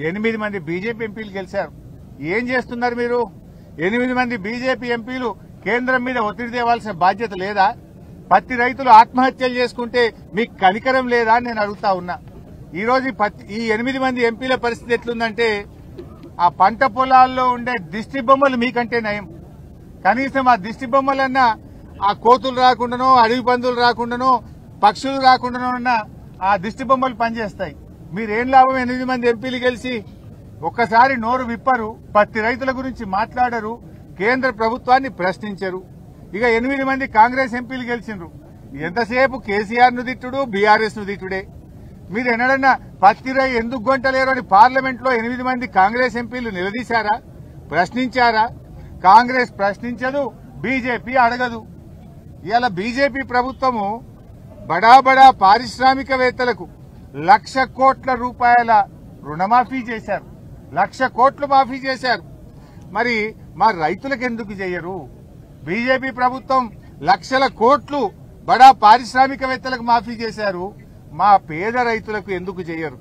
8 మంది బీజేపీ ఎంపీలు గెలిచారు. ఏం చేస్తున్నారు మీరు? 8 మంది బీజేపీ ఎంపీలు కేంద్రం మీద ఒత్తిడి తేవాల్సిన బాధ్యత లేదా? పత్తి రైతులు ఆత్మహత్యలు చేసుకుంటే మీకు కనికరం లేదా అని నేను అడుగుతా ఉన్నా. ఈ రోజు ఈ 8 మంది ఎంపీల పరిస్థితి ఎట్లుందంటే ఆ పంట పొలాల్లో ఉండే దిష్టి బొమ్మలు మీకంటే నయం. కనీసం ఆ దిష్టి బొమ్మలన్నా ఆ కోతులు రాకుండానో, అడవి పందులు రాకుండానో, పక్షులు రాకుండానో ఉన్న ఆ దిష్టి బొమ్మలు పనిచేస్తాయి. మీరేం లాభం? 8 మంది ఎంపీలు గెలిచి ఒక్కసారి నోరు విప్పరు, పత్తి రైతుల గురించి మాట్లాడరు, కేంద్ర ప్రభుత్వాన్ని ప్రశ్నించరు. ఇక 8 మంది కాంగ్రెస్ ఎంపీలు గెలిచిండ్రు. ఎంతసేపు కేసీఆర్ ను తిట్టుడు, బీఆర్ఎస్ ను తిట్టుడే. మీరు ఎన్నడన్నా పత్తి రై ఎందుకు గొంటలేరు అని పార్లమెంట్ లో 8 మంది కాంగ్రెస్ ఎంపీలు నిలదీశారా? ప్రశ్నించారా? కాంగ్రెస్ ప్రశ్నించదు, బీజేపీ అడగదు. ఇవాళ బీజేపీ ప్రభుత్వము బడా బడా పారిశ్రామికవేత్తలకు 1,00,000 కోట్ల రూపాయల రుణమాఫీ చేశారు. 1,00,000 కోట్లు మాఫీ చేశారు. మరి మా రైతులకు ఎందుకు చేయరు? బీజేపీ ప్రభుత్వం 1,00,000 కోట్లు బడా పారిశ్రామికవేత్తలకు మాఫీ చేశారు, మా పేద రైతులకు ఎందుకు చేయరు?